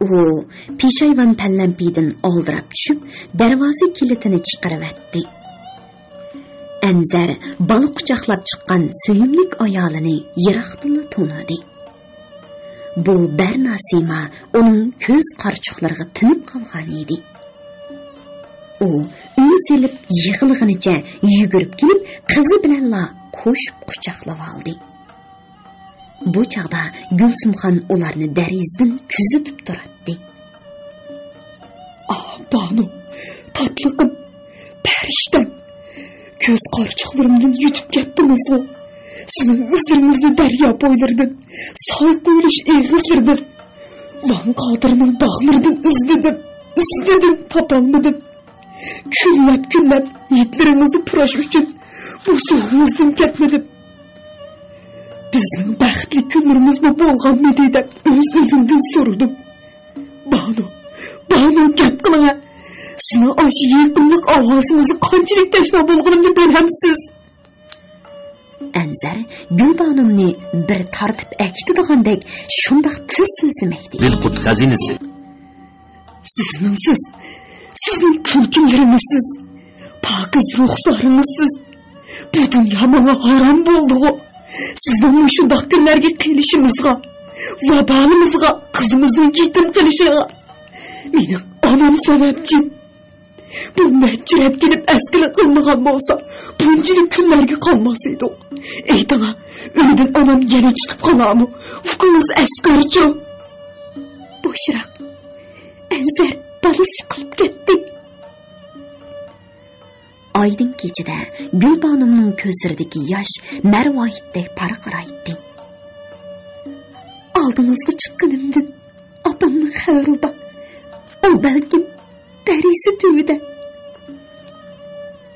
U peshayvon pallampidan oldirab tushib, darvoza kilitini chiqarib Anzar baliq quchoqlab chiqqan suyimlik ayolini yiroqdan tanidi. Bu Bernasima uning ko'z qarchuqlariga tinib qolgan edi. U selib yig'ilganicha yugurib kelib, qizi bilanla qo'shib quchoqlab oldi. Bu chaqda Gulsumxon ularni darizdan kuzatib turardi. Banu, tatlığım, periştem. Göz qarchuqlarimdan yutib ketdimiz o. Sizin izlerinizde derya boylardan, say qo'yilish egizlardan, Van Qodirning bog'laridan izledim, topolmadim. Küllab yetlerimizni purash uchun bu so'g'imizdan ketmadim. Bizning baxtli kunlarimiz bu bo'lganmidi deb o'zimdan so'radim. Banu gap qiling. Sizning osh yaqinlik ovozingizni qanchalik tashna bo'lganimni bilhamsiz. Anzar Gulbanumni bir tartib akitidigandek shundoq tiz so'zlamakdi. Dilqut xazinasi. Sizning kulkinlarimizsiz, pokiz ruxsoringizsiz. Bu dunyo menga harom bo'ldi. Sizning shundoq kunlarga kelishimizga, vabolimizga, qizimizning yetim qilishiga mening onam sababchi. Bu majrat kelib askili qilmagan bo'lsa, bunchalik kunlarga qolmas edi. Aytanga, uydan onam yana chiqib qolarmi? Fukungiz asqarchi. Boshroq. Anzar balisi qilib ketdi. Aydın kechida Gulbanumning ko'zlaridagi yosh marvoyitdek parqiraydi. Oldingizga chiqqanimdan opamning xabari bor. U balki darisi tuvida.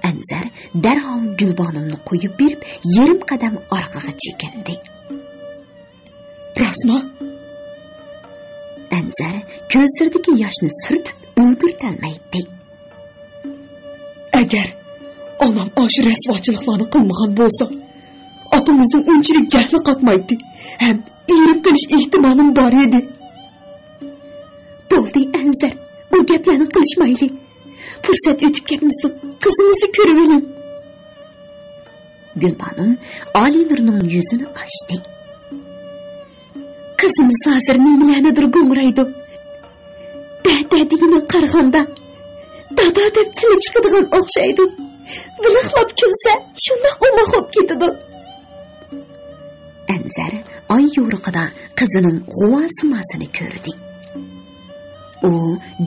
Anzar darhol Gulbanumni qo'yib berib, yarim qadam orqaga chekindi. Rasma. Anzar ko'zlaridagi yoshni surtib ulgurtalmaydi. Agar onam osh rasvochiliklarni qilmagan bo'lsa, opamizning unchalik jahli qotmaydi. Ham erib qilish ehtimolim bor edi. Bo'ldi Anzar, bu gaplarni qilishmayli. Fursat o'tib ketmasin, qizimizni ko'rib oling. Gulbanum Olinurning yuzini ochdi. Qizimiz hozir nimalarnidir go'ngraydi. Dadagina qaraganda dada deb tili chiqadigan o'xshaydi. Viliqlab kulsa, shundoq o'maxob ketadi. Anzar oy yo'riqida qizining g'uvosimasini ko'rdi. U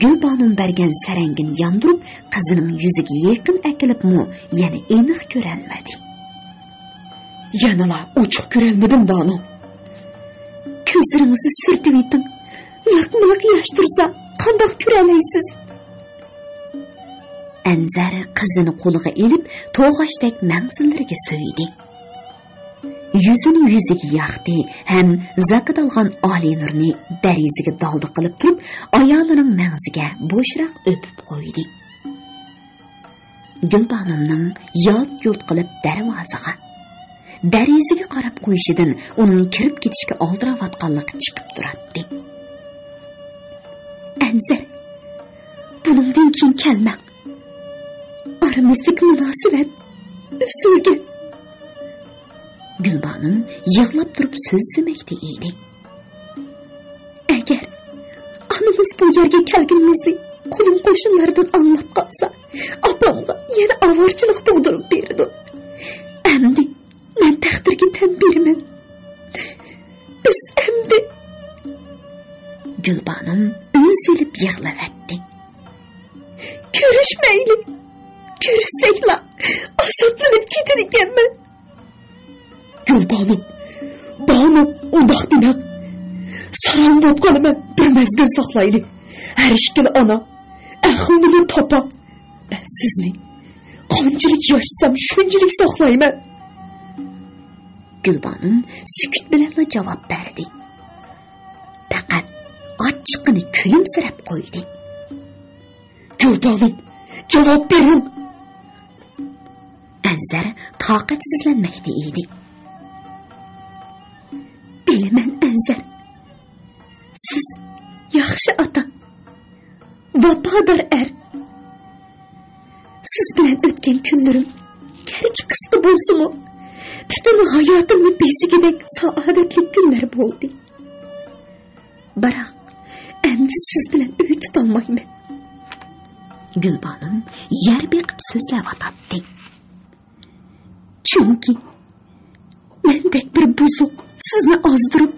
Gulbanum bergan sarangini yondirib, qizining yuziga yaqin akilibmi, yana aniq ko'rolmadi. Yanala ochiq ko'rolmadim Banu. Ko'zlaringizni surtib eting. Liq-liq yosh tursa, qandoq ko'ralaysiz? Anzar qizini qo'liga elib, to'g'ashdek manzillariga so'ydi. Yuzini yuziga yoqdi, ham zakit olgan Olinurni dariziga daldi qilib turib, ayolining manziga bo'shroq o'pib qo'ydi. Gulbanumning yot-yut qilib dariziga qarab qo'yishidan uning kirib ketishga oldirayotganligi chiqib turardi. Anzar, buningdan keyin kelmang. Aramizdagi munosabat uzilgan. Gulbanum yig'lab turib so'zlamoqda edi. Agar onamiz bu yerga kelganimizni qo'lim qo'shinlardan anglab qolsa, opamga yana avorchilik tug'dirib berdi. Endi men taqdirga tan beraman. Biz endi. Gulbanum o'zilib yig'layotdi. Ko'rishmayli. Ko'rsakla azoblanib ketar ekanman. Gulbanum, undoq dema. Saram bo'lib qolaman, bir mezgil saqlayli. Har ishkil ona, ahvolini topa. Ben sizni qanchalik yoshsam shunchalik saqlayman. Gulbanum sukut bilan javob berdi. Faqat ochiqni kulimsirab qo'ydi. Gulbanum, javob bering. Anzar toqatsizlanmoqda edi. Bilaman Anzar. Siz yaxshi ota, vafodor er. Siz bilan o'tgan kunlarim garchi qisqa bo'lsa-mu, butun hayotimni bezigidek saodatli kunlar bo'ldi. Biroq endi siz bilan uy tutolmayman. Gulbanim yer beqib so'zlab o'tdi. Chunki mendek bir buzuq sizni ozdirib,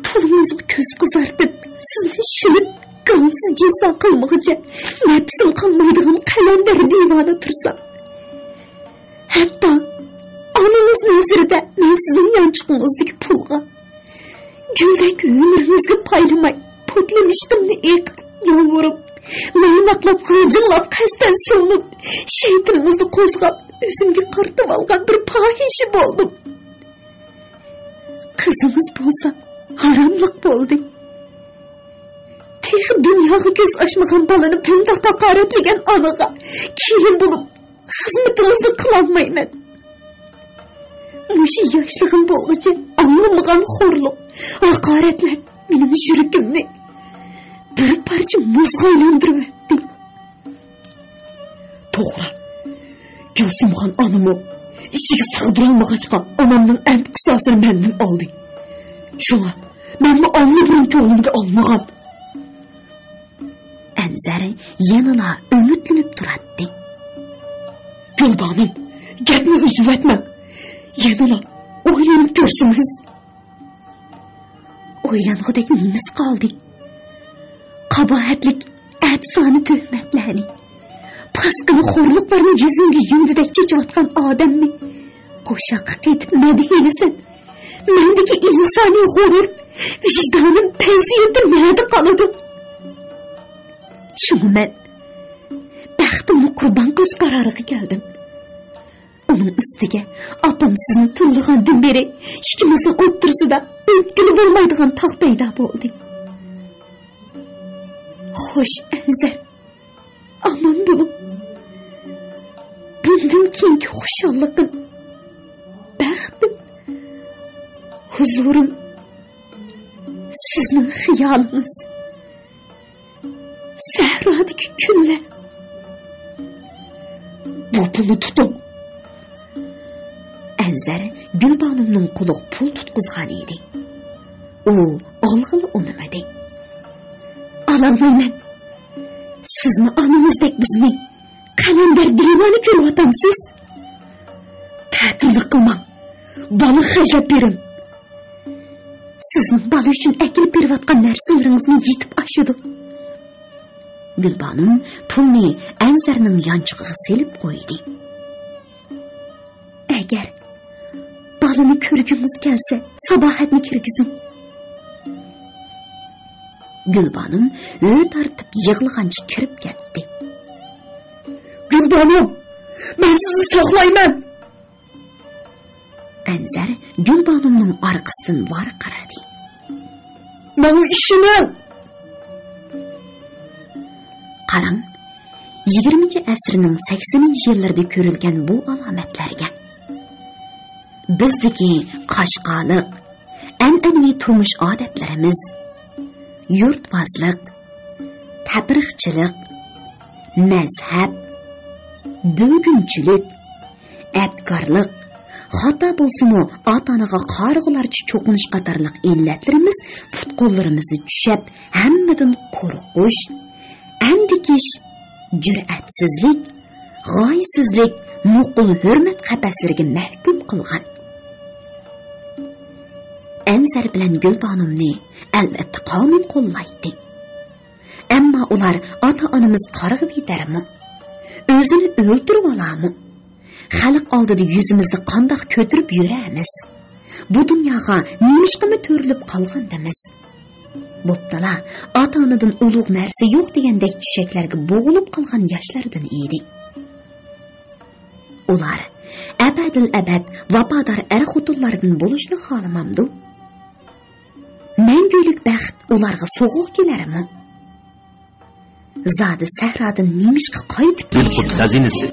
pulingizga ko'z qizartib, sizni shilib, qonsiz jizo qilmoqcha nafsim qolmaydigan qalandar divona tursam. Hatto onangiz nazarida men sizning yanchiqingizdagi pulga guldek umrimizga paylamay potlanishimni eqib yolvorib, maynoqlab g'ijillab qasdan so'nib, shaytonimizni qo'zg'ab o'zimga qartib olgan bir fohisha bo'ldim. Qizimiz bo'lsa haromlik bo'ldi. Tex dunyoga ko'z ochmagan bolani bundoq haqoratlagan onaga kelin bo'lib xizmatingizni qilolmayman. Mushi yoshligim bo'lguncha anglamagan xo'rliq, haqoratlar mening yuragimni bir parcha muzga aylantirib o'tdi. To'g'ri, Gulsumxon onamni ichiga sig'dirolmag'achqa onamning ant qisosini mendan oldi. Shunga menni olni bilan ko'nglimga olmagan. Anzara yanala umidlanib turadi. Gulbanim, gapni uzib o'tmang. Yanala o'ylanib ko'rsingiz. O'ylang'idek nimiz qoldi? Qabohatlik afsona tuhmatlarni, pasqini xo'rliqlarni yuzimga yumdidek chechayotgan odamni qo'shoqqa qaytib madhiyalasam, mendagi insoniy g'urur, vijdonim, faziyatim nada qoladi? Shuni men baxtimni qurbon qilish qaroriga keldim. Uning ustiga opam sizni tillagandan beri ikkimizning o'ttirsida o'tkili bo'lmaydigan tog' paydo bo'ldi. Xo'sh, Anzar, aman bo'lib, bundan keyingi xushalligim, baxtim, huzurim sizning xiyolingiz. Sahrodagi kunlar. Bu pulni tuting. Anzara Gulbanimning qo'liga pul tutqizgan edi. U olg'il unamadi. Ololmayman. Sizni onangizdek bizni qalandar divona ko'ryapsiz. Ta'tillik qilmang. Bola xajlab bering. Sizning bola uchun akilib berayotgan narsalaringizni yetib oshidi. Gulbanim pulni Anzarning yanchig'iga selib qo'ydi. Agar bolani ko'rgimiz kelsa, sabohatni kirgizing. Gulbanim o'y tortib yig'ilgancha kirib ketdi. Gulbanim, men sizni saqlayman. Anzar Gulbanimning orqasidan var qaradi. Mana ishini qarang, 20-asrning 80-yillarida ko'rilgan bu alomatlarga bizdagi qashqaliq, an'anaviy turmush odatlarimiz, yurtvozlik, tabriqchilik, mazhab, bo'lgunchilik, abkorlik, xato bo'lsa-mu ota-onaga qarg'ularcha cho'qinish qatorliq illatlarimiz putqo'llarimizni tushab, hammadan qo'rqish, andikish, jur'atsizlik, g'oyisizlik, nuqul hurmat qapaslariga mahkum qilgan. Anzar bilan Gulbanimni albatta qonun qo'llaydi. Ammo ular ota-onamiz qarg'ib yetarmi? O'zini o'ldirib olarmi? Xalq oldida yuzimizni qandoq ko'tirib yuramiz? Bu dunyoga nemishqimi to'rilib qolgandamiz? Bo'ptala, ota-onadan ulug' narsa yo'q degandek tushaklarga bo'g'ilib qolgan yoshlardan edi. Ular abadil abad vafodor er-xotinlardan bo'lishni xohlamamdi. Mangulik baxt ularga so'g'uq kelarmi? Zodi sahrodan nemishqa qaytib kelishdi.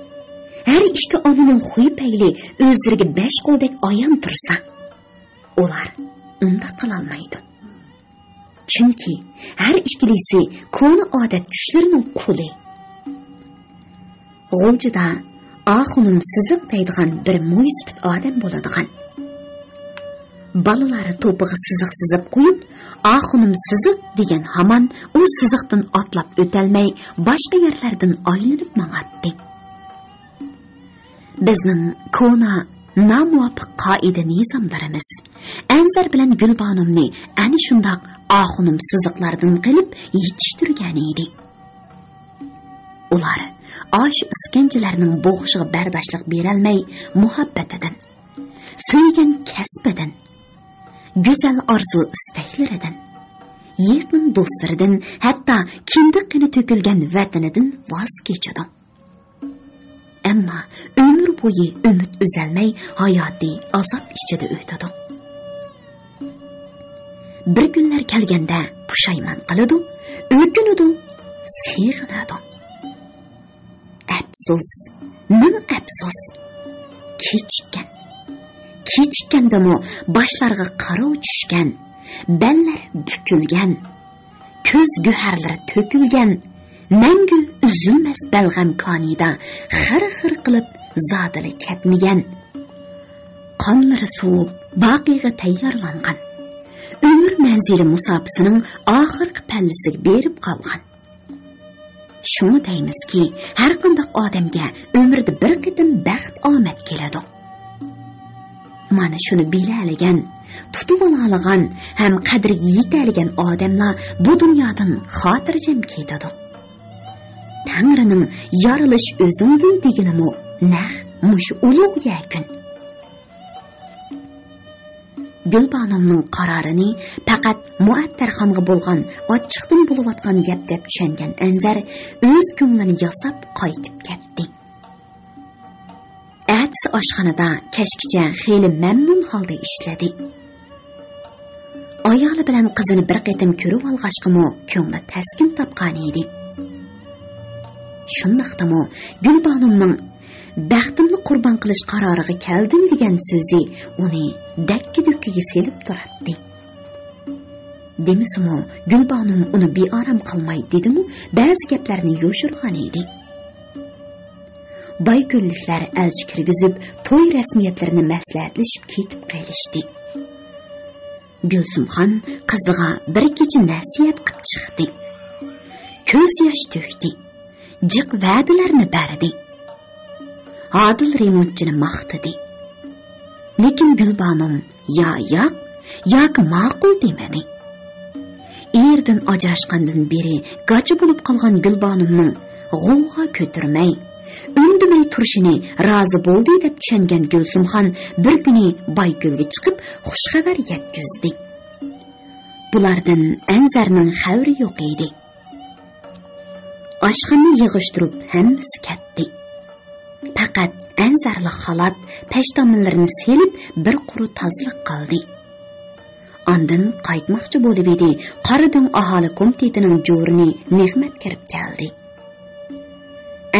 Har ikki onaning xuyi payli o'zlariga 5 qo'ldek ayon tursa, ular unda qilolmaydi. Chunki har ikkilisi ko'na odat kuchlarining quli. G'o'ljida Axunum siziq deydigan bir mo'ysifat odam bo'ladigan. Balalari to'pig'i siziq sizib qo'yib, Axunum siziq degan hamon u siziqdan otlab o'talmay, boshqa yerlardan aylanib mang'atdi. Bizning ko'na namuvafiq qoida nizomlarimiz Anzar bilan Gulbanumni ana shundoq Axunum siziqlardan qilib yetishtirgan edi. Ular osh iskanjalarning bo'g'ishiga bardoshlik berolmay, muhabbatidan, so'ygan kasbidan, go'zal orzu istaklaridan, yaqin do'stlaridan, hatto kindiqqina to'kilgan vatanidan voz kechadi. Ammo umr bo'yi umid uzalmay hayotiy azob ichida o'tadi. Bir kunlar kelganda pushaymon qiladi, o'kinadi, seg'inadi. Afsus, ming afsus. Kechikkandami boshlarga qarov tushgan, ballar bukilgan, ko'z guharlari to'kilgan, mangu uzilmas balg'am konida xir-xir qilib zodili ketmagan, qonlari suvib boqiga tayyorlangan, umr manzili musofisining oxirgi pallasiga berib qolgan. Shuni deymizki, har qanday odamga umrda bir qitim baxt omad keladi. Mana shuni bilalagan, tutib olalagan, ham qadriga yetalagan odamlar bu dunyodan xotirjam ketadi. Tangrining yorilish o'zingdan deganimi naq mush ulug' yakun. Gulbanumning qarorini faqat Muattarxonga bo'lgan ochiqdan bo'layotgan gap deb tushungan Anzar o'z ko'nglini yasab qaytib ketdi. Atsi oshxonada kashkicha xeyli mamnun holda ishladi. Ayoli bilan qizini bir qatim ko'rib olg'achqimi ko'ngli taskin topgan edi. Shundaqdami Gulbanumning baxtimni qurbon qilish qaroriga keldim degan so'zi uni dakki-dukkiga selib turardi. Demisimi Gulbanum uni beoram qilmay dedimu ba'zi gaplarni yo'shirgan edi. Baykulliklar elchi kirgizib, to'y rasmiyatlarini maslahatlashib ketib qolishdi. Gulsumxon qiziga bir kecha nasihat qilib chiqdi. Ko'z yosh to'kdi. Jiq va'dalarni berdi. Adil remontchini maqtadi. Lekin Gulbanum yo'q ma'qul demadi. Erdan ajrashgandan beri gachi bo'lib qolgan Gulbanumning g'ovg'a ko'tarmay, undimay turishini rozi bo'ldi deb tushungan Gulsumxon bir kuni Baygulga chiqib xush xabar yetkazdi. Bulardan Anzarning xavri yo'q edi. Oshxonni yig'ishtirib hammasi ketdi. Faqat Anzarli xalat peshtominlarini selib bir quru tozliq qildi. Ondan qaytmoqchi bo'lib edi, Qoradong aholi komitetining jo'rini Nig'mat kirib keldi.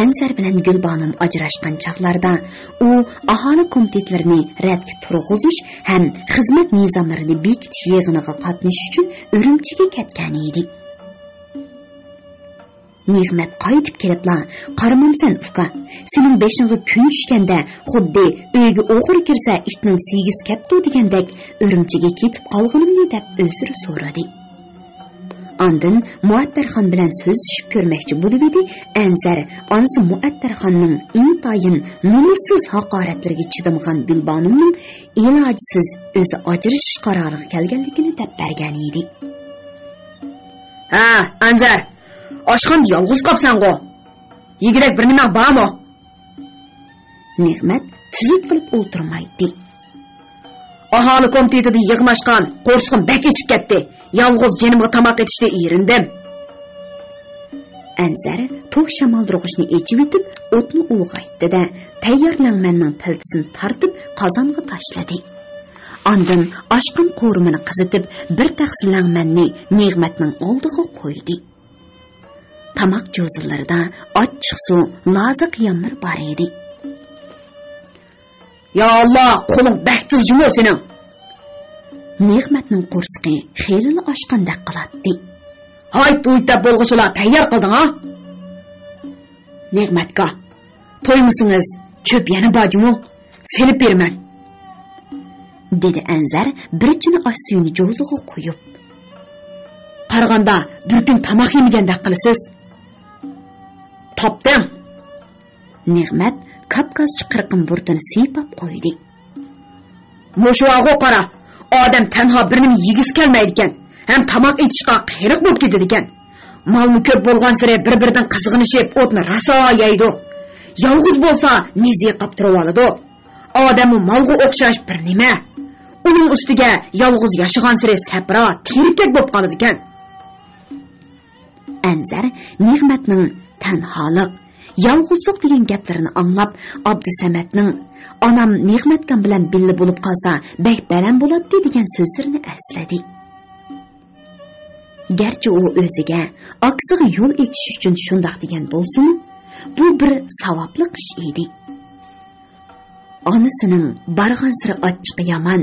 Anzar bilan Gulbanum ajrashgan chaqlarda u aholi komitetlarini radga turg'izish ham xizmat nizomlarini bekitish yig'iniga qatnashish uchun Urumchiga ketgan edi. Nig'mat qaytib kelibla, "Qaramamsan uka, sening beshingga kun tushganda xuddi uyga o'g'ri kirsa itning siygis kapti degandek Urumchiga ketib qolganimni" deb o'zri so'radi. Ondan Muattarxon bilan so'zlashib ko'rmoqchi bo'lib edi. Anzar onasi Muattarxonning intayin nomussiz haqoratlariga chidamagan Gulbanumning ilojsiz o'zi ajrashish qaroriga kelganligini deb bergan edi. "Ha, Anzar, oshxonda yolg'iz qolsan-ku. Yegirak bir nima bormi?" Nig'mat tuzuk qilib o'tirmaydi. "Aholi komitetida yig'mashgan, qo'rsqim bak echib ketdi. Yolg'iz jenimga tamoq etishda erindim." Anzar to'q shamoldurg'ichni echib yetib, o'tni ulg'aytdi-da, tayyorlanganning piltisini tortib qozonga tashladi. Ondan oshqin qo'rimini qizitib, bir taqsillanmanni Nig'matning oldiga qo'ydi. Tamoq jo'zillarida ochiq suv, nozik qiyamlar bor edi. "Ya Allah, qo'ling bak tuz jumo sening." Ne'matning qo'rsqi xeyli oshqandek qiladi. Hayt to'ytab bo'lg'uchilar tayyor qilding ha? Ne'matga to'ymisingiz, cho'p yana bajmu, selib berman. Dedi Anzar birchini osh suyini jo'zig'iga qo'yib. Qaraganda bir kun tamoq yemagandek qilasiz. Topdim. Ne'mat Kavkazchi qirqim burnini siypab qo'ydi. Mo'shuag'o qara, odam tanho birini yegisi kelmaydi ekan, ham tamoq etishga qiyriq bo'lib ketadi ekan. Malni ko'p bo'lgan sira bir-biridan qizg'inishib, o'tni raso yeydi. Yolg'iz bo'lsa, nizi qilib turib oladi. Odamni malga o'xshash bir nima. Uning ustiga yolg'iz yashagan sira sapra, tirikak bo'lib qoladi ekan. Anzar Ne'matning tanholik, yolg'izlik degan gaplarini anglab, Abdusamatning "Onam Ne'matgan bilan billa bo'lib qolsa, bek baland bo'ladi" degan so'zlarini esladi. Garchi u o'ziga aksiga yo'l echish uchun shundoq degan bo'lsa-mu, bu bir savobli ish edi. Onasining barg'an sira ochiqi yomon,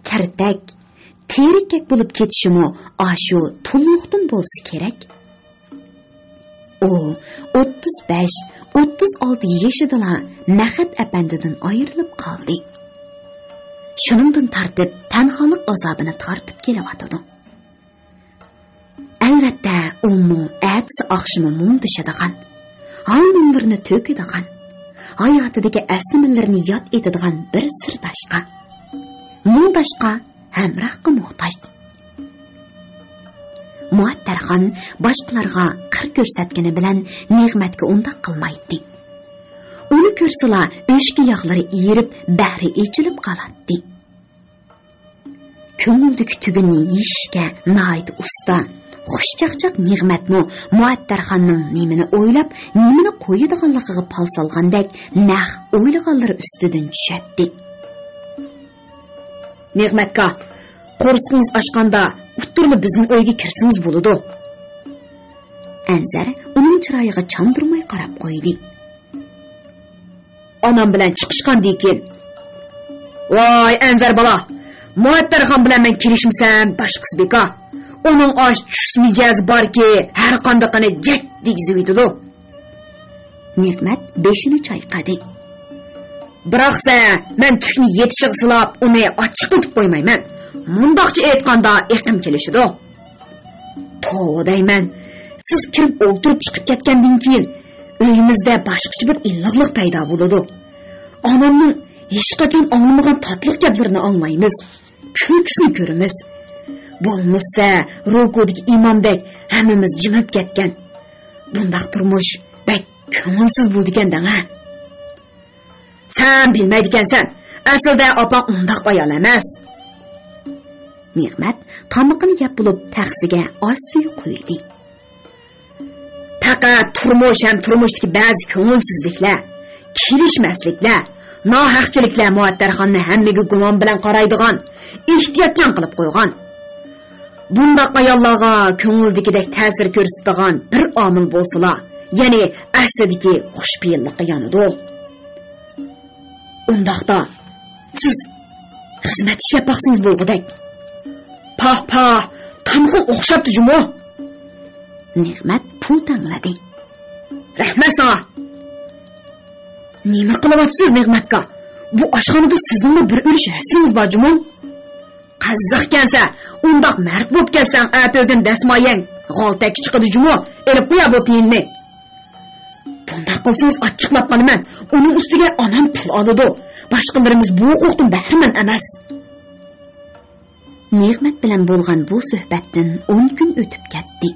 tirtak, terikak bo'lib ketishimi ashu tulluqdan bo'lsa kerak. O 35-36 yoshida Nahat apandidan ayrilib qoldi. Shuningdan tartib tanholik azobini tortib kelyotdi. Albatta, u atsi oqshimi mundishadigan, almonlarni to'kadigan, hayotidagi aslimalarni yod etadigan bir sirdashqa, mundashqa hamrohga muhtoj. Muattarxon boshqalarga qir ko'rsatgani bilan Ne'matga undaq qilmaydi. Uni ko'rsala o'shki yoqlari erib, bahri echilib qoladi. Ko'ngildagi tuguni yeyishga nihoyat usta, xushchaqchaq Ne'matmi Muattarxonning nimani o'ylab, nimani qo'yadiganligiga pal solgandek naq o'ylaganlari ustidan tushadi. Ne'matga qo'rsqingiz ochganda Utturli bizning uyga kirsangiz bo'ladi. Anzar uning chiroyiga chandurmay qarab qo'ydi. Onam bilan chiqishgandan keyin, "Voy Anzar bola, Muattarxon bilan men kelishimsam boshqasi beka. Uning osh tush mijozi borki, har qandoqini jak degizib yutadi." Ne'mat beshini chayqadi. "Biroq sen men tukni yetishiga silab, uni ochiq qilib qo'ymayman. Mundaqcha aytganda eqim kelishidi. To'g'ri deyman. Siz kirib o'ltirib chiqib ketgandan keyin uyimizda boshqacha bir illiqlik paydo bo'ladi. Onamning hech qachon anglamagan tatliq gaplarini anglaymiz. Kulgisini ko'ramiz. Bo'lmasa, rukodagi imomdek hammamiz jimib ketgan. Bundaq turmush bak ko'ngilsiz bo'ldi-ekan-da. Sen bilmaydigansan. Aslida opa undaq ayol emas. Ne'mat tomoqini yeb bo'lib taxsiga osh suvi qo'ydi. Faqat turmush ham turmushdagi ba'zi ko'ngilsizliklar, kelishmasliklar, nohaqchiliklar Muattarxonni hammaga gumon bilan qaraydigan, ehtiyotchan qilib qo'ygan. Bundaq ayollarga ko'ngildagidek ta'sir ko'rsatadigan bir omil bo'lsa-la, ya'ni aslidagi xushpeyillikqa yonadi. Undaqda siz xizmat ishlab baqsangiz bo'lg'udak. Pah, tamg'il o'xshabdi jumo. Ne'mat pul tangladi. Rahmat sana. Nima qilyapsiz Ne'matga? Bu oshxonada sizningmi bir ulush hissingiz bor jumo? Qazziqkansa, undaq mard bo'lib kelsan, atogin dasmoyang, g'oltak chiqadi jumo, elib qo'ya bu tiyinni. Bundaq qilsangiz ochiqlab qolaman. Uning ustiga onam pul oladi. Boshqalarimiz bu huquqdan bahramand emas. Ne'mat bilan bo'lgan bu suhbatdan 10 kun o'tib ketdi.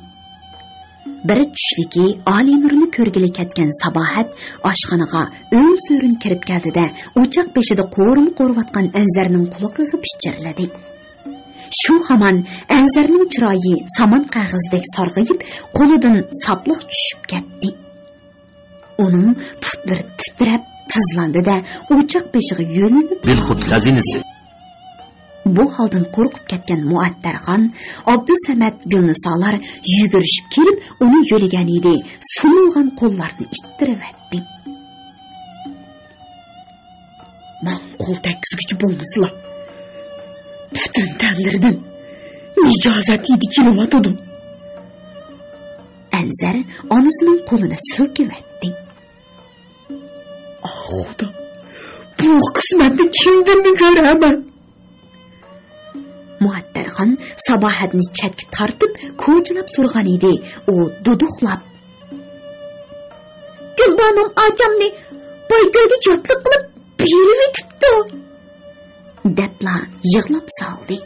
Bir tushliki Olinurni ko'rgili ketgan Sabohat oshxonaga o'ng-so'rin kirib keldi-da, o'choq beshida qo'rim qo'rvatgan Anzarning quloqiga pichirladi. Shu hamon Anzarning chiroyi samon qog'ozdek sarg'ayib, qo'lidan sapliq tushib ketdi. Uning putlari titrab, tizlandi-da, o'choq beshiga yo'linib Bilqut xazinasi. Bu holdan qo'rqib ketgan Muattarxon, Abdusamat Gulnisolar yugurishib kelib, uni yo'ligan edi, sunilgan qo'llarini ittirib-etdi. "Men qo'l tekkizguchi bo'lmaslar. Bütün tenlerden nicazet yedi kilovatıydı. Anzar onasining qo'lini silkivatdi. Xudo, bu qismatni kimdanmi ko'raman? Muattarxon Sabohatni chetga tortib, ko'chilab surgan edi. U duduqlab: Gulbanom acamni boygo'ga yotliq qilib berib etibdi. debla yig'lab soldi.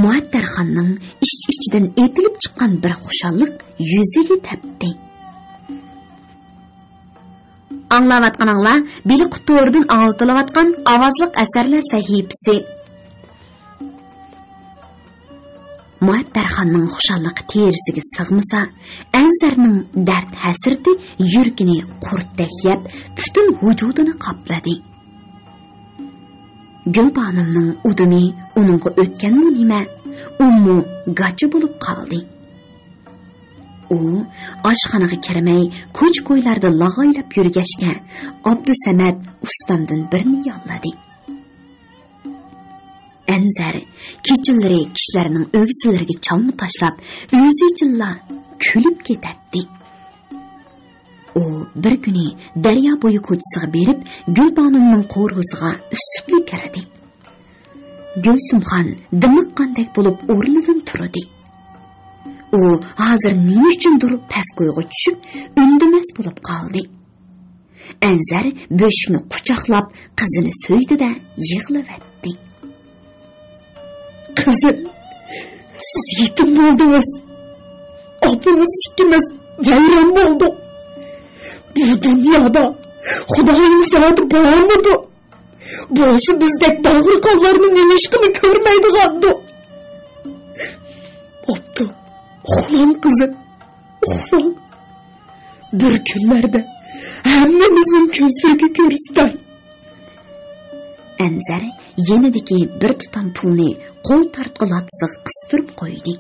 Muattarxonning ichidan etilib chiqqan bir xushallik yuziga tepdi. Anglayotganinglar Bili Quturdan anglatilayotgan ovozliq asarlar sahifasi. Muattarxonning xushalligi terisiga sig'masa, Anzarning dard hasrati yuragini qurtdek yeb, butun vujudini qopladi. Gulbanimning udumi uningga o'tganmi nima? Ummu gachi bo'lib qoldi. U oshxonaga kirmay, ko'ch-ko'ylarda lag'oylab yurgashga Abdusamad ustamdan birini yolladi. Anzar kechillari kishilarning o'g'silariga chalni tashlab, o'zi chilla kulib ketadi. U bir kuni daryo bo'yi ko'chasiga berib, Gulbanimning qo'rg'usiga usibli kiradi. Gulsumxon dimiqqandek bo'lib o'rnidan turdi. U hozir nima uchundir pastgo'yga tushib, undamas bo'lib qoldi. Anzar bo'shni quchoqlab, qizini so'ydi-da yig'lavatdi. Kızım, siz yetim oldunuz. Abimiz ikimiz vayron oldu. Bu dünyada Xudoning zoti bormidi? Boshi bizdek bag'ri qonlarning ilishqini ko'rmaydigandu. Bo'pti, uxlang qizim, uxlang. Bir kunlarda hammamizning ko'zlariga ko'rsatay. Anzar yenidagi bir tutam pulni qo'l tartqilatisiga qistirib qo'ydi.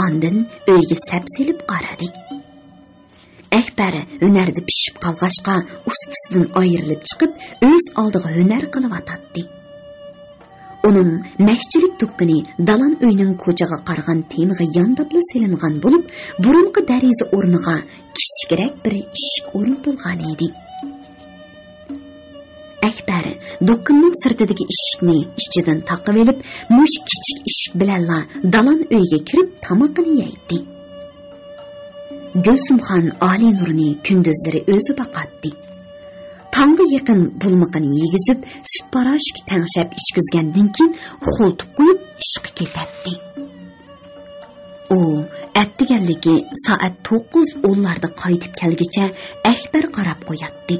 Ondan uyga sapsilib qaradi. Akbar hunarda pishib qolg'ashqa ustisidan ayrilib chiqib, o'z oldiga hunar qilib atadi. Uning mashchilik tuqqini dalan uyning ko'chaga qargan temiga yondabla selingan bo'lib, burunqi dariza o'rniga kichikroq bir eshik o'rnatilgan edi. Akbar do'kkonning sirtidagi eshikni ichidan taqib olib, mush kichik eshik bilan dalan uyga kirib tamoqini yeydi. Gulsumxon Ali Nurni kunduzlari o'zi baqatdi. Tongga yaqin bulmiqini yegizib, sut parashki tangshab ichkizgandan keyin qo'ltiq qo'yib ishga ketadi. U atdiganligi soat 9:10larda qaytib kelgicha Akbar qarab qo'yatdi.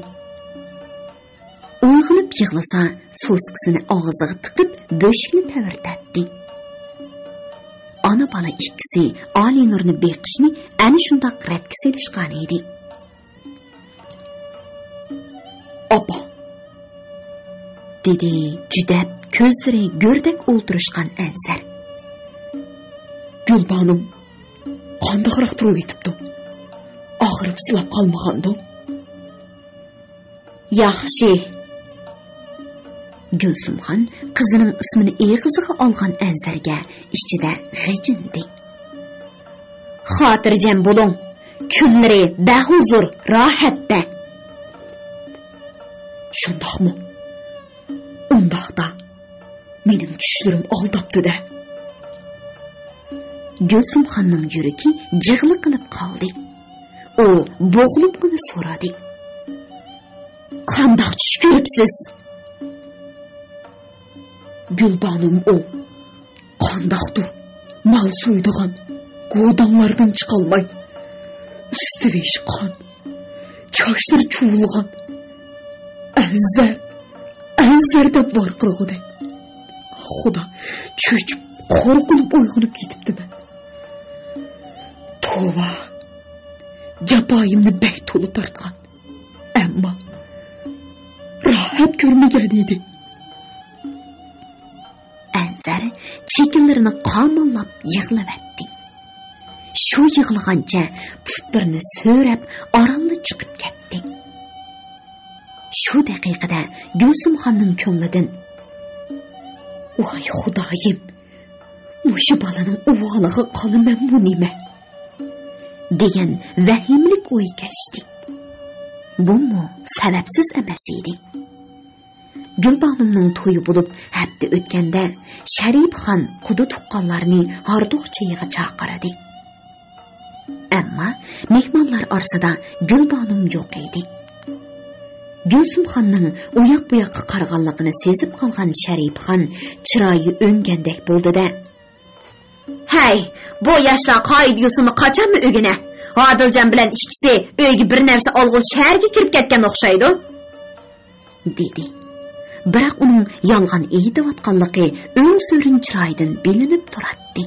Uyg'onib yig'lasa, so'skisini og'ziga tiqib, bo'shikni tavirtatdi. Ana bola ikkisi Ali Nurni beqishni ana shundoq ratga selishgan edi. Opa, dedi judab ko'zlari go'rdak o'ltirishgan Anzar. Gulbanim qandoqroq turib etibdi? Og'rib silab qolmagandi? Yaxshi. Gulsumxon qizining ismini eg'iziga olgan Anzarga ichida g'ijindi. Xotirjam bo'ling. Kunlari bahuzur, rohatda. Shundoqmi? Undaqda mening tushlarim aldabdi-da. Gulsumxonning yuragi jig'li qilib qoldi. U bo'g'ilibgina so'radi. Qandoq tush ko'ribsiz? Gulbanim o. Qandoqdir mal so'ydigan go'donlardan chiqolmay, usti veshqon, chochlari chuvilgan. Anzar deb vorqirg'udi. Xudo, cho'chib, qo'rqinib uyg'onib ketibdiman. Tova, japoyimni bek to'li tortgan. Ammo rohat ko'rmagan edi. Anzar chekinlarini qamallab yig'lavatdi. Shu yig'lagancha putlarini so'rab, orolni chiqib ketdi. Shu daqiqada Gulsumxonning ko'nglidan Voy Xudoyim, mushu balaning uvalig'i qolaman bu nima? degan vahimlik o'y kechdi. Bu mu sababsiz emas edi. Gulbanımning to'yi bo'lib hafta o'tganda Sharifxon quda tuqqanlarni harduqcha yig'i chaqirdi. Ammo mehmonlar orasida Gulbanim yo'q edi. Gulsumxonning u yoq bu yoqqa qarag'anligini sezib qolgan Sharifxon chiroyi o'ngandek bo'ldi-da: "Hey, bu yoshlar qoid yusini qachonmi o'gina? Odiljon bilan ikkisi uyga bir narsa olg'uz shaharga kirib ketgan o'xshaydi" dedi. Biroq uning yolg'on aytayotganligi o'ng-so'rin chiroyidan bilinib turadi.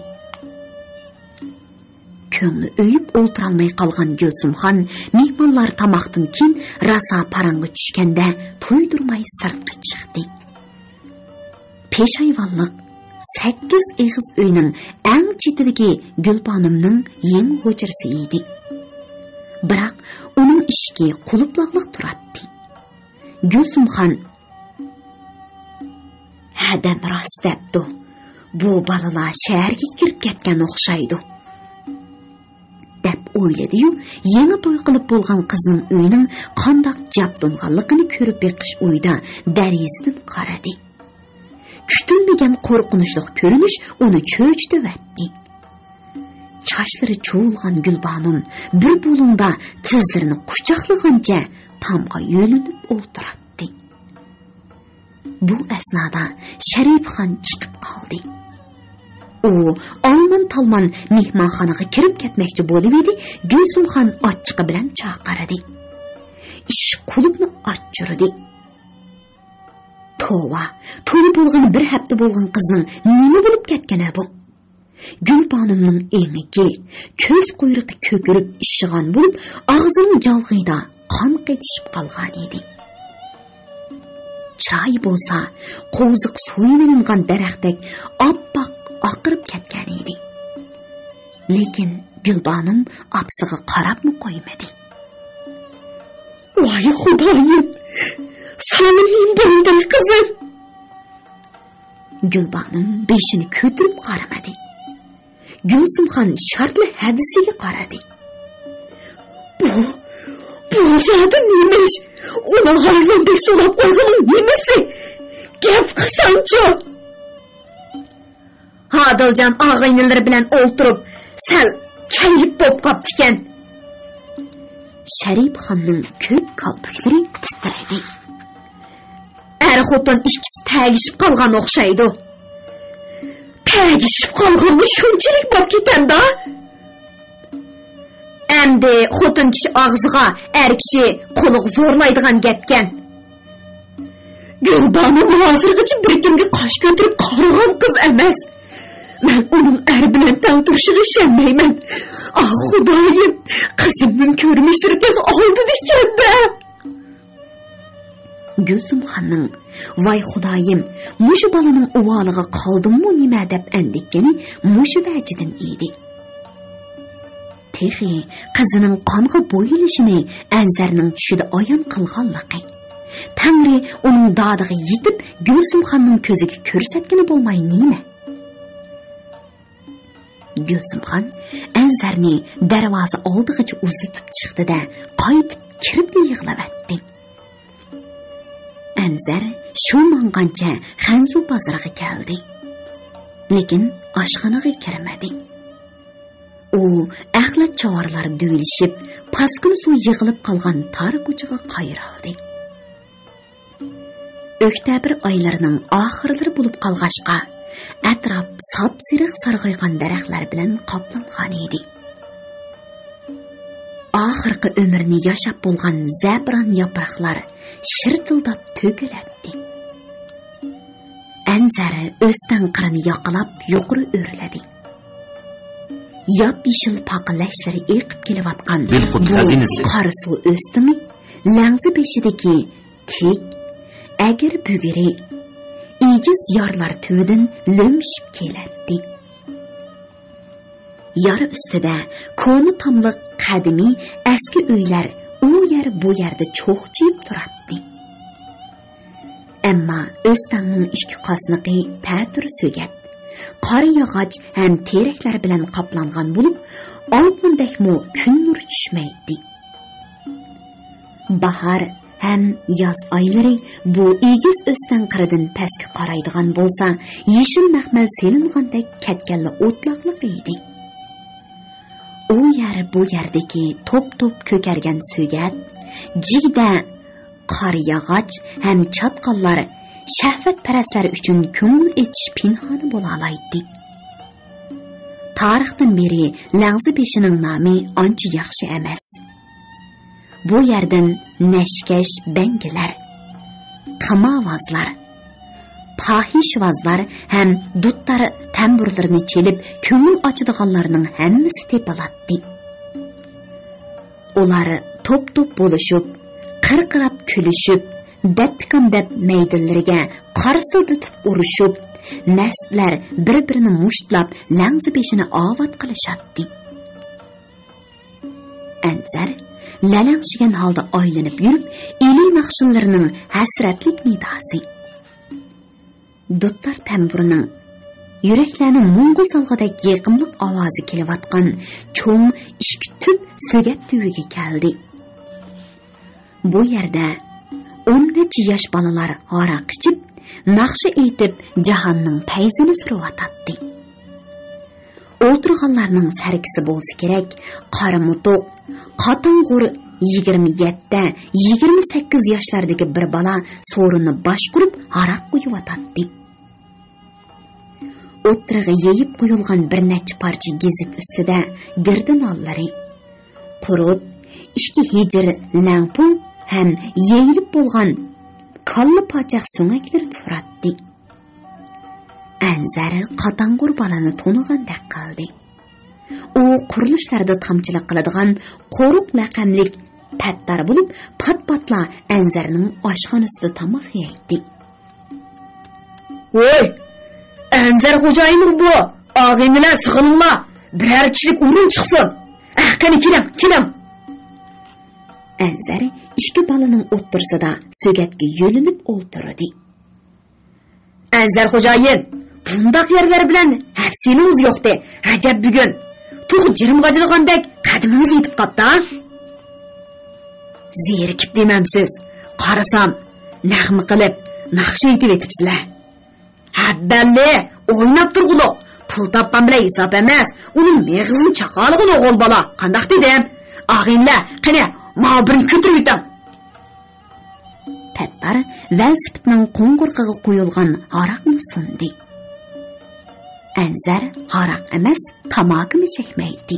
Ko'ngli o'yib o'ltirolmay qolgan Gulsumxon mehmonlar tamoqdan keyin rosa parangga tushganda to'ydirmay sirtqa chiqdi. Peshayvonlik 8 eg'iz uyning eng chetidagi Gulbanimning yeng hujrasi edi. Biroq uning eshigi qulflanib turadi. Gulsumxon "Hadam rost debdi. Bu balalar shaharga kirib ketgan o'xshaydi" deb o'yladi-yu, yangi to'y qilib bo'lgan qizning uyining qandoq jabdunganligini ko'rib beqish o'yda darizidan qaradi. Kutilmagan qo'rqinchli ko'rinish uni cho'chitdi. Chochlari cho'lg'an Gulbanim bir bo'lingda tizlarini quchoqlagancha tomga yo'linib o'ltiradi. Bu asnoda Sharifxon chiqib qoldi. U olman-talman mehmonxonaga kirib ketmoqchi bo'lib edi, Gulsumxon ochiqi bilan chaqirdi. Eshik qulfni ochirdi. Tova, to'y bo'lgani bir hafta bo'lgan qizning nima bo'lib ketgani bu? Gulbanimning engi, ko'z quyruqi ko'kirib ishg'on bo'lib, og'zining javg'ida qon qetishib qolgan edi. Chiroyi bo'lsa, qo'ziq so'yilgan daraxtdek oppoq oqirib ketgan edi. Lekin Gulbanim opsiga qarabmi qo'ymadi. Voy Xudoyim, samining bo'ldim qizim. Gulbanim beshini ko'tarib qaramadi. Gulsumxon shartli hadisiga qaradi. Bu zodi nemish? Uni hayvondek so'lab qo'yganing nimasi? Gap qilsanchi? Odiljon og'aynilar bilan o'ltirib, sal kayib bo'lib qoptikan. Sharifxonning ko'k qalpoqlari titradi. Er-xotin ikkisi tagishib qolgan o'xshaydi. Tagishib qolgani shunchalik bo'lib ketanda? Endi xotin kishi og'ziga, er kishi qo'liq zo'rlaydigan gapkan. Gulbanim hozirgacha bir kimga qosh ko'tarib qaragan qiz emas. Men uning er bilan tang turishiga ishonmayman. Ah Xudoyim, qizimning ko'rinishini oldi dekanda. Gulsumxonning "Voy Xudoyim, mushu balaning uvoliga qoldimmi nima" deb andikkani mushu vajidan edi. Texi qizining qonga bo'yilishini Anzarning tushida ayon qilganligi. Tangri uning dodiga yetib Gulsumxonning ko'ziga ko'rsatgani bo'lmay nima? Gulsumxon Anzarni darvoza oldigacha uzitib chiqdi-da, qaytib kirib yig'labatdi. Anzar shu mangancha Xanzu bozoriga keldi. Lekin oshxonaga kirmadi. U axlat chavorlar duvilishib, paskin suv yig'ilib qolgan tar ko'chaga qayrildi. Oktabr oylarining oxirlari bo'lib qolg'ashqa, atrof sap-sariq sarg'aygan daraxtlar bilan qoplangan edi. Oxirgi umrini yashab bo'lgan zabron yaproqlar shirtildab to'kiladi. Anzari o'stan qirini yoqilab yuqori o'rladi. Yop-yeshil paqillashlari eqib kelayotgan qora suv o'stini langzi beshidagi tik, agir bugiri, egiz yorlar tuvidan lo'mishib keladi. Yor ustida ko'ni tomliq qadimiy eski uylar u yer bu yerda cho'qchiyib turadi. Әмма O'stanning ikki qosniqi patur so'gat, qora yog'och ham teraklar bilan qoplangan bo'lib, oldindakmi kun nuri tushmaydi. Bahar ham yoz oylari bu egiz O'stan qiridan pastga qaraydigan bo'lsa, yeshil maxmal selingandek ketganli o'tloqliq edi. U yer bu yerdagi top-top ko'kargan so'gat, jigda, qora yog'och ham chatqonlar shahvatparastlar uchun ko'ngil etish pinhoni bo'la oladi. Tarixdan beri Langzi peshining nomi ancha yaxshi emas. Bu yerdan nashkash bangilar, qamavozlar, pahishvozlar ham duttar tamburlarini chelib ko'ngil ochadiganlarning hammasi tepaladi. Ular top-top bo'lishib, qirqirab kulishib, dattikam deb maydonlariga qarsilditib urushib, nastlar bir-birini mushtlab Langzi peshiniovat qilishadi. Anzar lalangshigan holda aylanib yurib, eli maqshinlarining hasratlik nidosi. Duttar tamburining yuraklarni mungu salg'idek yiqimliq ovozi kelayotgan cho'ng ishki tub so'gat tuviga keldi. Bu yerda 10 yosh bolalar aroq ichib, naqshi aytib jahonning payzini surayotdi. O'tirganlarning sarkisi bo'lsa kerak, qora mutuq, qotong'ur 27-28 yoshlardagi bir bola so'rinni boshqurib aroq quyayotdi. O'tirg'i yeyib qo'yilgan bir necha parcha gazet ustida girdinollari, qurut, ishki hijr lampun ham yeyilib bo'lgan kalla pochaq so'ngaklar turatdi. Anzari qotong'ur bolani to'nigandek qildi. U qurilishlarda tomchilik qiladigan qo'ruq laqamlik pattar bo'lib, pat-patla Anzarning oshxonasida tamoq yeydi. "Voy! Anzar xo'jayining bu, og'inglar sig'ininglar, biror kishilik o'rin chiqsin. Qani keling. Anzar ikki bolaning o'ttirsida so'gatga yo'linib o'ltirdi. "Anzar xo'jayin, bundaq yerlar bilan hafsinimiz yo'qdi. Ajab bugun tug' jirimg'ajilgandek qadimimiz yetib qopti. Zerikib demamsiz. Qarasam, nag'mi qilib, naqsh aytib etibsizlar. Habballi, o'ynab turg'uliq. Pul topgan bilan hisob emas. Uning meg'izini chaqalig'ini o'g'il bola. Qandaq dedim? Og'inglar, qani, ma'birini ko'tirib yutam." Pattar velosipedning qo'ng'irqig'i qo'yilgan aroqni sundi. Anzar aroq emas, tamokini chekmaydi.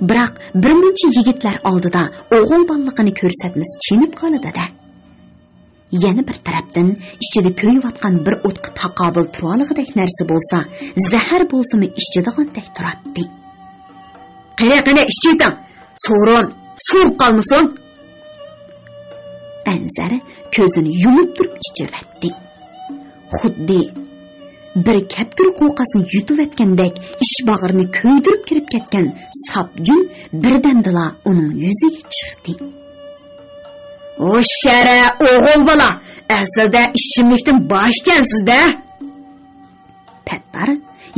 Biroq birmuncha yigitlar oldida o'g'il bolaligini ko'rsatmasi chinib qoladi-da. Yana bir tarafdan ichida ko'yayotgan bir o'tqi taqobil turolg'idek narsa bo'lsa, zahar bo'lsimi ichidagandek turadi. Qani, ichchitam. So'rin, so'rib qolmasin. Anzar ko'zini yumib turib ichiratdi. Xuddi bir kapkir qo'qasini yutib etgandek ish bag'rini ko'ydirib kirib ketgan sapjun birdamdala uning yuziga chiqdi. "O shara, o'g'il bola, aslida ishchimlikdan boshkansiz-da." Pattar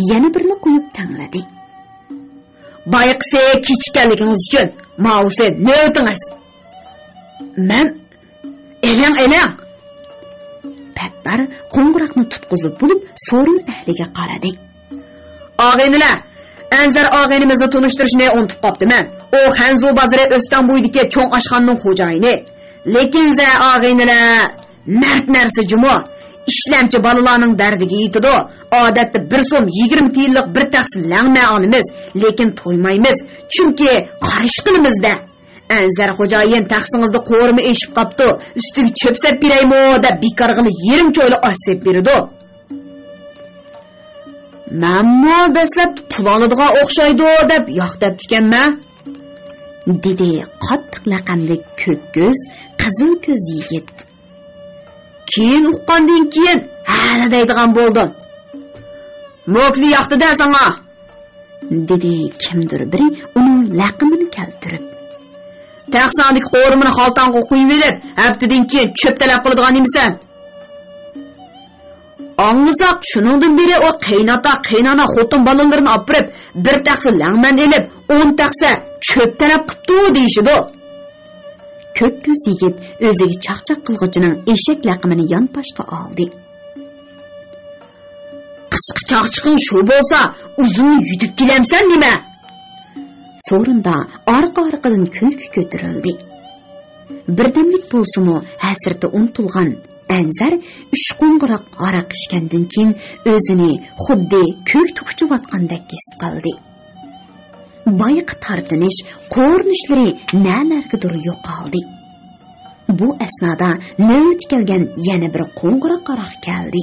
yana birini qo'yib tangladi. "Bayqisi kechikkanligingiz uchun ma'usi nötingiz. Men elang. Pattar qo'ng'iroqni tutqizib bo'lib, so'rin ahliga qaradi. "Og'aynilar, Anzar og'aynimizni tunishtirishni unutib qopdiman. U Hanzu bozori O'stan bo'yidagi cho'ng oshxonaning xo'jayini. Lekin og'aynilar, mard narsa jumo. ishlamchi bolalarning dardiga yetadi. Odatda 1 so'm 20 tiyinlik bir taqsim langma olamiz, lekin to'ymaymiz, chunki qarish qilimizda. Anzar xo'jayin taqsingizni qo'rimi eshib qopti. Ustiga cho'psab beraymi deb bekorg'ili yerim cho'yli oshsab berdi. Mammo daslab pul oladigan o'xshaydi deb yoqtab ekanman, dedi qattiq laqamli ko'k ko'z, qizil ko'z yigit. Keyin uqqandan keyin hali deydigan bo'ldim. Mokli yoqdi-da sana, dedi kimdir biri uning laqimini keltirib. Taqsandik qo'rimini xaltangga qo'yib elib, haftadan keyin cho'p talab qiladigan emisan? Anlasak, şuningdan beri o qaynona xotin balalarini olib berib, bir taqsa langman elib, 10 taqsa cho'p talab qipti deyishidi. Ko'k ko'z yigit o'ziga chaqchaq qilg'uchining eshak laqimini yonpashqa oldi. Qisqa chaqchiqing shu bo'lsa, uzunni yutib kelamsan nima? So'rinda orqa-orqadan kulgi ko'tarildi. Birdamlik bo'lsa-mu, hasrati unutilgan Anzar 3 qo'ng'iroq aroq ichgandan keyin o'zini xuddi ko'k tukchayotgandek his qildi. Boyiq tartinish, qo'rnishlari nalargadir yo'qoldi. Bu asnoda navbat kelgan yana bir qo'ng'iroq aroq keldi.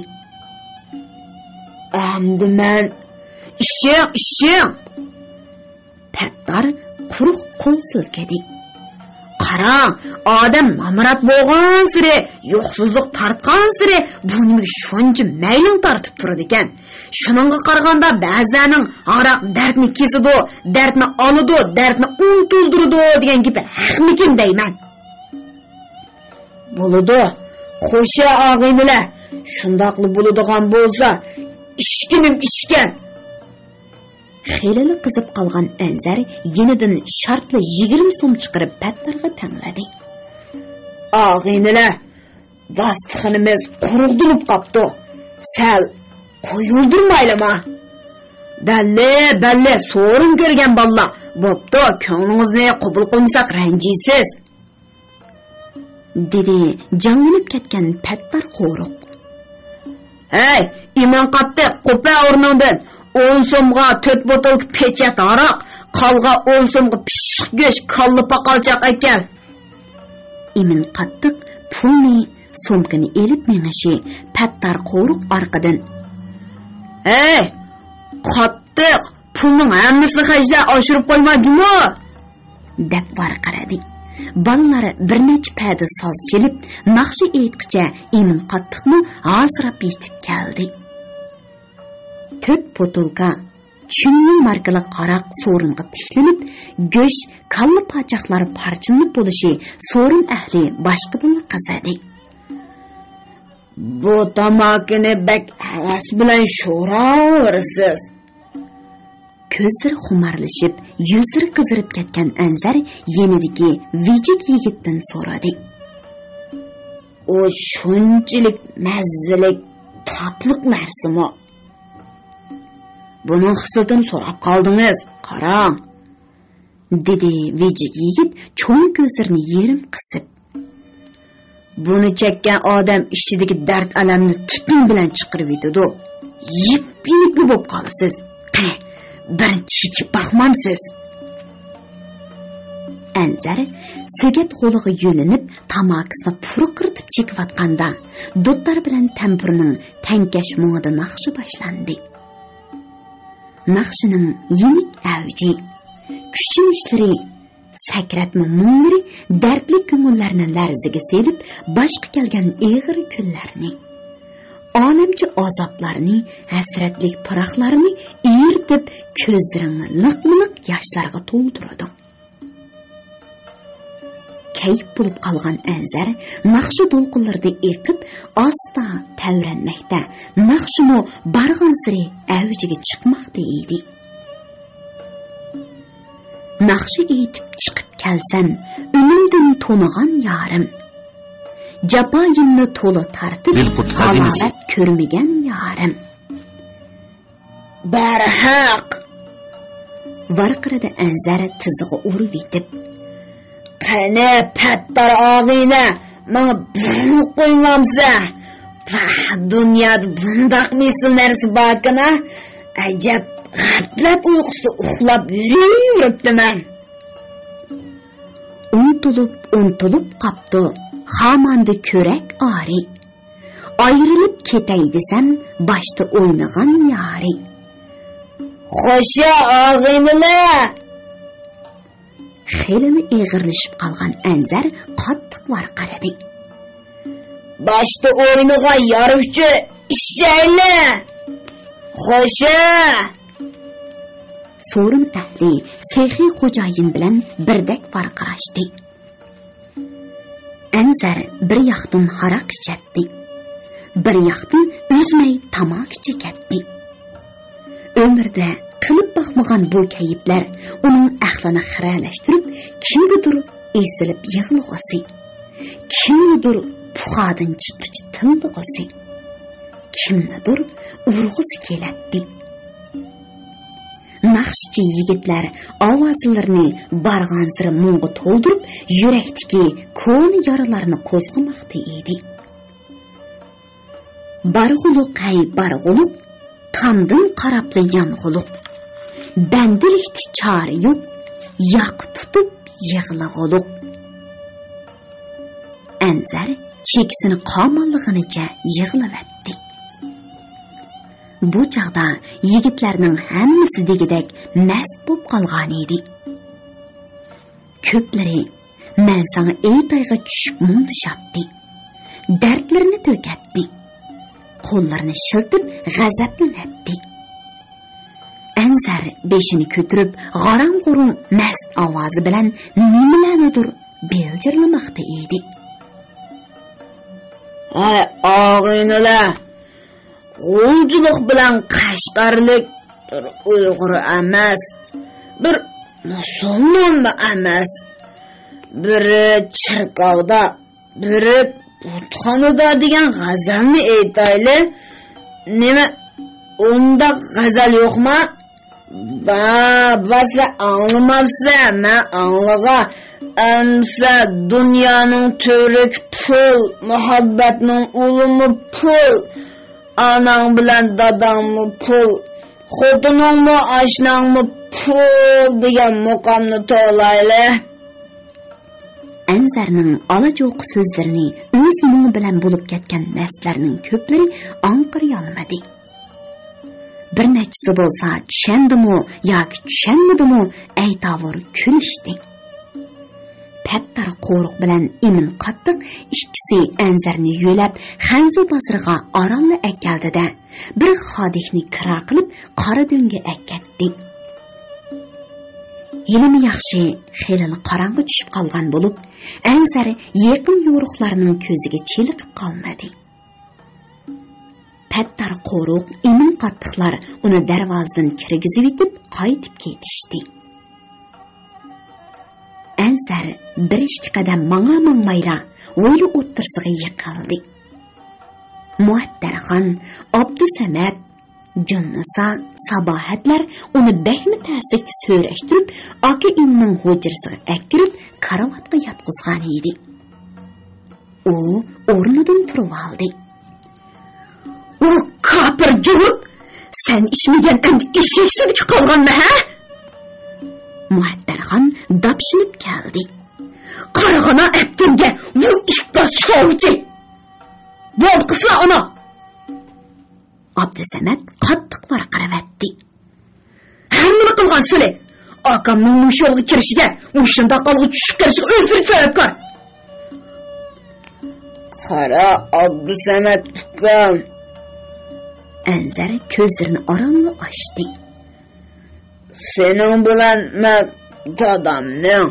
Amdi men ishing. Pattar quruq qo'l silkadi. Qarang, odam mamrat bo'lgan siri, yo'qsizlik tartgan siri buni shuncha maylin tartib turadi ekan. Shuningga qaraganda ba'zlarning aroq dardni kesidi, dardni oladi, dardni unutildiradi degan gapi haqmikin deyman. Bo'ladi. Xo'sha og'aynilar, shundoqli bo'ladigan bo'lsa, ishkinim ishkan. Xelali qizib qolgan Anzar yenidan shartli 20 so'm chiqarib Pattarga tangladi. Og'aynilar, dasturxonimiz quruqdilib qopti. Sal qo'yildirmaylimi? Balle, so'rin ko'rgan balla. Bo'pti, ko'nglingizni qabul qilmasak ranjiysiz. dedi janlanib ketgan Pattar qo'ruq. Hey, iman qatdi, qo'pa o'rningdan. 10 so'mga 4 botol pechat aroq, qolga 10 so'mga pishiq go'sht, kalli paqalchoq ekan. Imin qattiq pulni so'mkani elib mengashi Pattar qo'ruq orqadan. Hey, qattiq, pulning hammasini hajda oshirib qo'ymadingmi? deb varqaradi. Ballar bir necha payda soz chelib, naqshi aytqicha Imin qattiqni asrab yetib keldi. 4 botolka chunli markali qaraq so'ringa tiklanib, go'sht, kalla pochoqlari parchinib bo'lishi so'rin ahli boshqadan qazadi. Bu tamakini bak havas bilan sho'raversiz. Ko'zlari xumarlashib, yuzlari qizarib ketgan Anzar yenidagi vijik yigitdan so'radi. O shunchalik mazzilik, tatliq narsami? Buning hisobatini so'rab qoldingiz. Qarang, dedi vijik yigit cho'ng ko'zlarini yerim qisib. Buni chekkan odam ichidagi dard alamni tutun bilan chiqarib yetadi. Yip-yinikli bo'lib qolasiz. Qani, birinchi chekib baxmamsiz. Anzar so'gat qo'liga yo'linib, tamakisini purqiritib chekayotganda, do'ttar bilan tampurning tankash mo'ngida naqshi boshlandi. Naqshining yenik avji, kuchinishlari, sakratma munglari dardli ko'ngillarni larziga selib, boshqa kelgan eg'ir kunlarni, olamcha azoblarni, hasratlik paraqlarini eritib, ko'zlarini liq-liq yoshlarga to'ldiradi. Kayf bo'lib qolgan Anzar naqshi to'lqinlarda eqib, asta tavranmoqda, naqshimo barg'an siri avjiga chiqmoqda edi. Naqshi aytib chiqib kelsam, umidin to'nigan yarim. Japoyimni to'la tartib, halolat ko'rmagan yarim. Barhaq! Varqirada Anzar tizig'i urib yetib, qani Pattar og'ayni, menga burni qo'ymamsa, dunyoda bundoq misl narsa borkana, ajab g'aflat uyqusi uxlab yuribdiman. Untulib qapti, xamandi ko'rak ori. Ayrilib ketay desam, boshda o'ynagan yari. Xo'sha og'aynilar! Xelini eg'irlashib qolgan Anzar qattiq varqaradi. Boshda o'ynagan yoruvchi ishchayli! Xo'sha! So'rin ahli sehiy xo'jayin bilan birdak varqarashdi. Anzar bir yoqdan haraq ichatdi. bir yoqdan uzmay tamoq chekatdi. Ömürdə qilib baxmagan bu kayıplar uning aqlini xiralashtirib, kimgadir esilib yig'lag'asi, kimnidir puxadan chiqqichi tildag'asi, kimnidir urg'usi keladi. Naqshchi yigitlar ovozlarini barg'ansiri munga to'ldirib, yurakdagi ko'ni yaralarni qo'zg'amoqda edi. Barg'uluq ay barg'uluq, tamdin qarabli yong'uluq, bandilikdi chori yo'q, yoq tutib yig'lag'uluq. Anzar cheksini qomonlig'inicha yig'lavatdi. Bu chaqda yigitlarning hammasi degidek mast bo'lib qolgan edi. Ko'plari men sana eytayga tushib mundishatdi. Dardlarini to'katdi. Qo'llarini shiltib g'azablanatdi. Anzar beshini ko'tarib, g'aram-g'urum mast ovozi bilan nimalarnidir beljirlamoqda edi. Ay og'aynilar, g'ulchilik bilan Qashqarlik bir Uyg'ur emas, bir musulmon emas. Biri chirkovda, biri butxonada degan g'azalni aytayli. Nima unda g'azal yo'qmi? Basa anlamabsan, men anlaga. Amsa dünyanın törük pul, muhabbatning ulumi pul, anang bilan dadangmi pul, xotiningmi oshnangmi pul degan muqomni to'layli. Anzarning olajo'q so'zlarini o'z mungi bilan bo'lib ketgan naslarning ko'plari anqira olmadi. Bir nechisi bo'lsa tushandimi yoki tushunmadimi aytavur kulishdi. Pattar qo'ruq bilan Emin qattiq ikkisi Anzarni yo'lab Xanzu bozoriga orolni akaldi-da, bir xodikni kira qilib qora do'nga akatdi. Ilmi yaxshi xelal qorong'i tushib qolgan bo'lib, Anzar yaqin yo'riqlarning ko'ziga cheliqib qolmadi. Pattar qo'ruq Emin qattiqlar uni darvozadan kirgizib etib, qaytib ketishdi. Anzar bir ikki qadam manga-mangmayla o'yli o'ttirsiga yiqildi. Muattarxon, Abdusamad, Junnisa, Sabohatlar uni behmi tasdikda so'rashtirib, aka inning hujrasiga akirib, karavotga yotqizgan edi. U o'rnidan turib oldi. "O kafir juhud, sen ishmagan endi eshak sudiki qolganmi, ha?" Muattarxon dapshinib keldi. "Qarag'ana aptimga bu iflos chovchi. Bo'l qilsa ona." Abdusamad qattiq varqiravatdi. "Hammani qilgan sili. Akamning mush yo'lga kirishiga, mushunda qolg'i tushib kirishiga o'zing sababkor." "Qara Abdusamad ukam." Anzar ko'zlarini oromli ochdi. "Sening bilan men dadamning,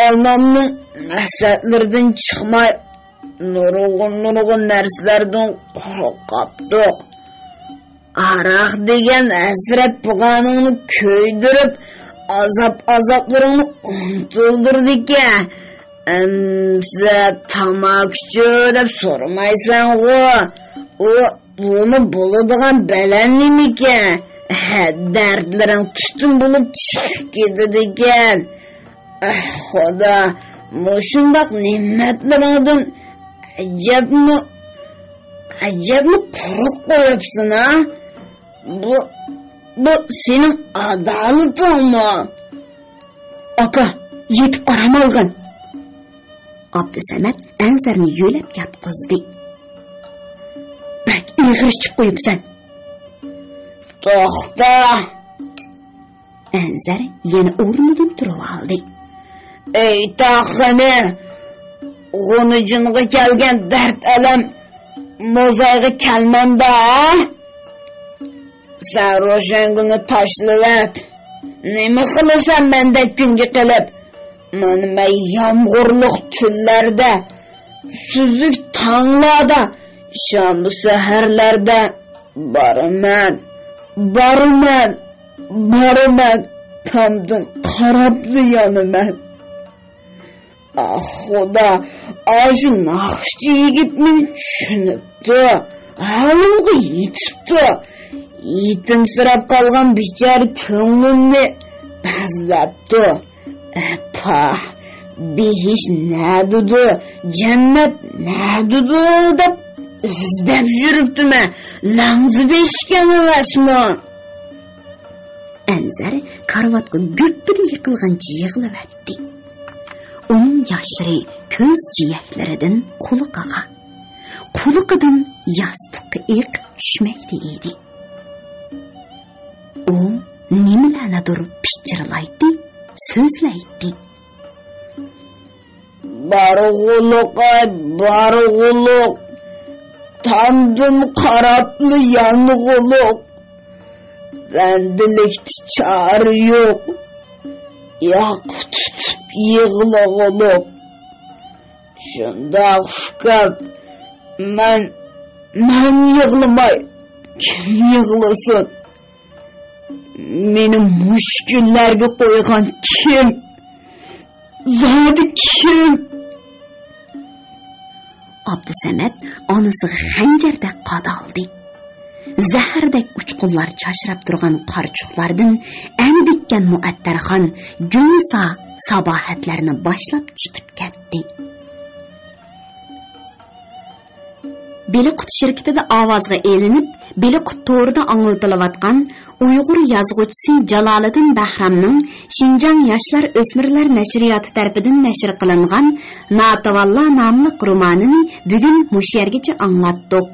onamning nasihatlaridan chiqmay nurg'un narsalardan quruq qopdik. Aroq degan hasrat bug'oningni ko'ydirib, azoblaringni unuttirdik-a. Amsa tamoqchi deb so'ramaysan-ku. Buni bo'ladigan bala nimikan? Dardlaring tutun bo'lib chiqib ketadigan. Xudo, mushundaq ne'matlaringdan ajabni quruq qo'yibsan, ha? Bu sening adolatingmi? Aka, yetib oramalg'in. Abdusamad Anzarni yo'lab yotqizdi. "Bak, ig'rishib qo'yibsan." "To'xta." Anzar yana o'rnidan turib oldi. "Ey taxini, g'unijinga kelgan dard alam mo'zayga kelmanda, sen ro'shangulni tashlavat. Nima qilasan menda kunga qilib? Mana yomg'irliq tunlarda, suzuk tonglarda Şam bu seherlerde barıman, tamdın qarablı yanıman. Ah Xuda, aşu naqşçı yigitmin şunuptu, alımgı yitipti. Yetimsirab qalgan bichar ko'nglimni bazlabdi. Apa, behish nadudu, jannat nadudu deb izlab yuribdimi? Langzi beshgan emasmi? Anzar karvatga göppidi yiqilgancha yig'lavatdi. Uning yoshlari ko'z jiyaklaridan quliqiga, quliqidan yostiqqa eqib tushmaydi edi. U nimalarnidir pichirlaydi, so'zlaydi. Barg'uluq, tandim qarabli yang'uluq. Bendilikti çare yok. Yak tutup yığılığılık. Şunda fıkap. Ben yığılmay. Kim yığılasın? Benim müşküllerge koygan kim? Zadi kim? Abdusamat onasi xanjardek qadaldi. Zahardek uchqunlar chashrab turgan qarchuqlardan andikkan Muattarxon Gunsa sabohatlarini boshlab chiqib ketdi. Beliqut shirkatida ovozga elinib, Beliqut to'rida anglatilayotgan Uyg'ur yozuvchisi Jaloliddin Bahramning Shinjang yoshlar o'smirlar nashriyoti tarafidan nashr qilingan Natavalla nomli romanini bugun mush yergacha anglatdik.